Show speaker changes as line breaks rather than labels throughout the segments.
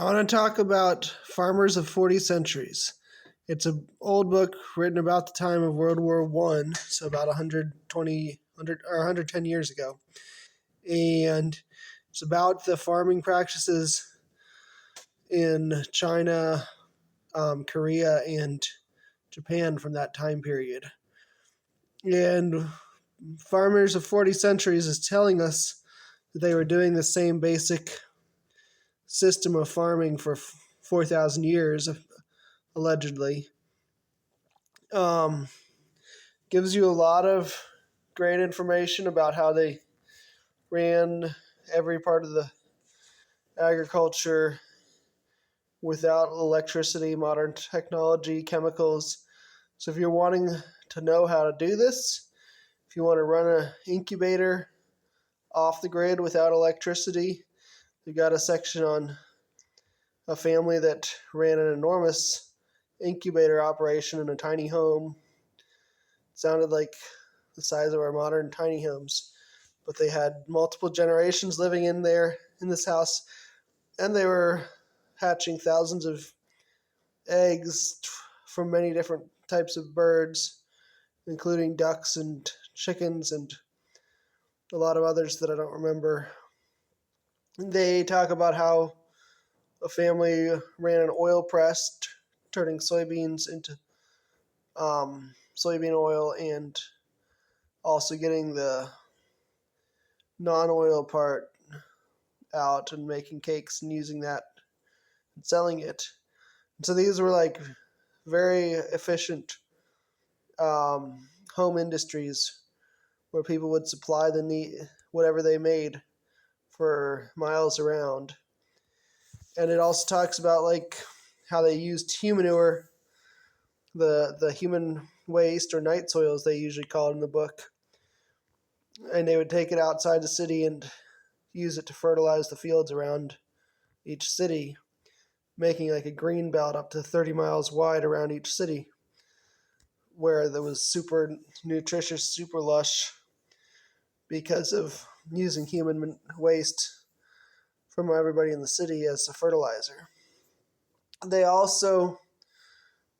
I want to talk about Farmers of 40 Centuries. It's an old book written about the time of World War I, so about 110 years ago. And it's about the farming practices in China, Korea, and Japan from that time period. And Farmers of 40 Centuries is telling us that they were doing the same basic system of farming for 4,000 years, allegedly. Um, Gives you a lot of great information about how they ran every part of the agriculture without electricity, modern technology, chemicals. So if you're wanting to know how to do this, if you want to run an incubator off the grid without electricity, we got a section on a family that ran an enormous incubator operation in a tiny home. It sounded like the size of our modern tiny homes, but they had multiple generations living in this house, and they were hatching thousands of eggs from many different types of birds, including ducks and chickens and a lot of others that I don't remember. They talk about how a family ran an oil press, turning soybeans into soybean oil and also getting the non-oil part out and making cakes and using that and selling it. And so these were like very efficient home industries where people would supply the need, whatever they made for miles around. And it also talks about like how they used human manure, the human waste or night soil as they usually call it in the book. And they would take it outside the city and use it to fertilize the fields around each city, making like a green belt up to 30 miles wide around each city, where there was super nutritious, super lush because of using human waste from everybody in the city as a fertilizer. They also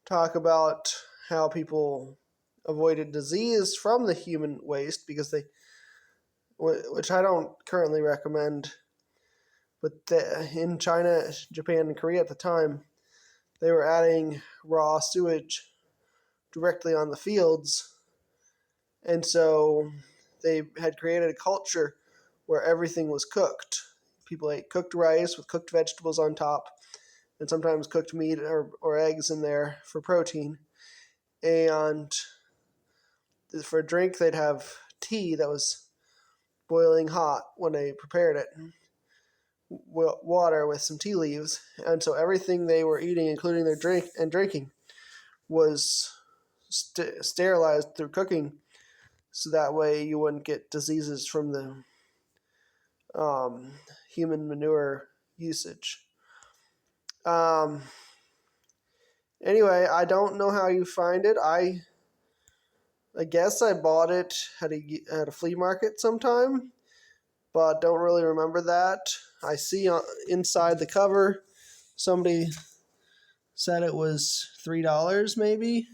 talk about how people avoided disease from the human waste because which I don't currently recommend, but in China, Japan, and Korea at the time, they were adding raw sewage directly on the fields. And so they had created a culture where everything was cooked. People ate cooked rice with cooked vegetables on top, and sometimes cooked meat or eggs in there for protein. And for a drink, they'd have tea that was boiling hot when they prepared it, water with some tea leaves. And so everything they were eating, including their drink and drinking, was sterilized through cooking, so that way you wouldn't get diseases from the human manure usage. Anyway, I don't know how you find it. I guess I bought it at a flea market sometime, but don't really remember that. I see inside the cover somebody said it was $3 maybe,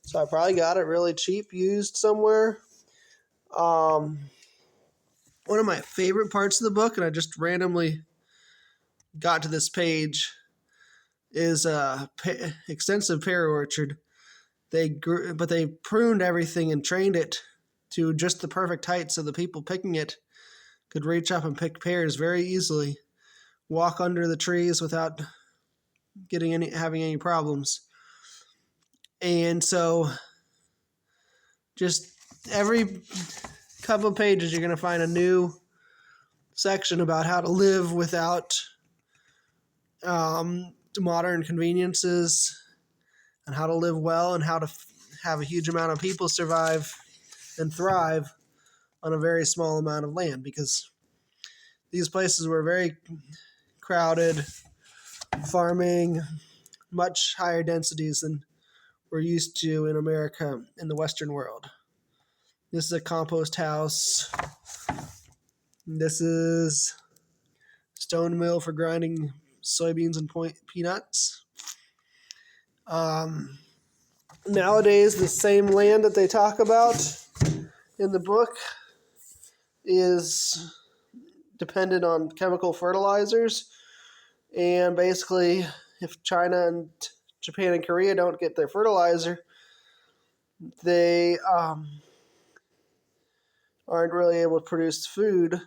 so I probably got it really cheap, used somewhere. One of my favorite parts of the book, and I just randomly got to this page, is a extensive pear orchard. They pruned everything and trained it to just the perfect height so the people picking it could reach up and pick pears very easily, walk under the trees without having any problems. And so just every couple of pages you're going to find a new section about how to live without modern conveniences, and how to live well, and how to have a huge amount of people survive and thrive on a very small amount of land, because these places were very crowded, farming, much higher densities than we're used to in America in the Western world. This is a compost house. This is stone mill for grinding soybeans and peanuts. Nowadays, the same land that they talk about in the book is dependent on chemical fertilizers. And basically, if China and Japan and Korea don't get their fertilizer, they aren't really able to produce food,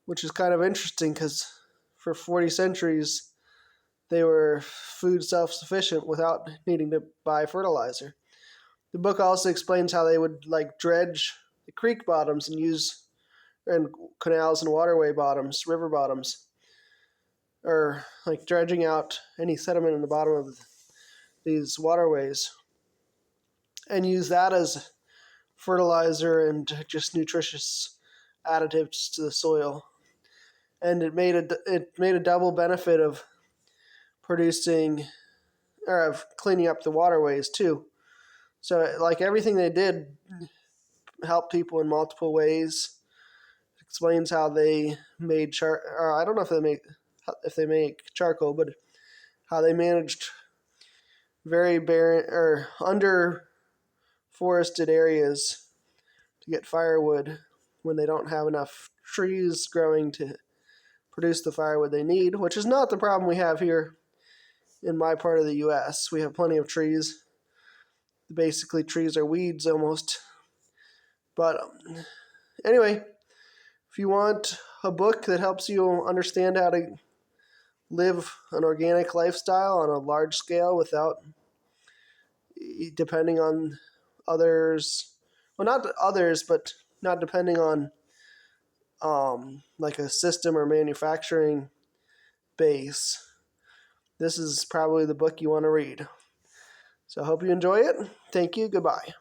which is kind of interesting because for 40 centuries, they were food self-sufficient without needing to buy fertilizer. The book also explains how they would dredge the creek bottoms and canals and waterway bottoms, river bottoms, or dredging out any sediment in the bottom of these waterways, and use that as fertilizer and just nutritious additives to the soil. And it made a double benefit of producing or of cleaning up the waterways too. So everything they did helped people in multiple ways. It explains how they made I don't know if they make charcoal, but how they managed very barren or under forested areas to get firewood when they don't have enough trees growing to produce the firewood they need, which is not the problem we have here in my part of the U.S. We have plenty of trees. Basically, trees are weeds almost. But anyway, if you want a book that helps you understand how to live an organic lifestyle on a large scale without depending on others, well, not others, but not depending on a system or manufacturing base, this is probably the book you want to read. So I hope you enjoy it. Thank you. Goodbye.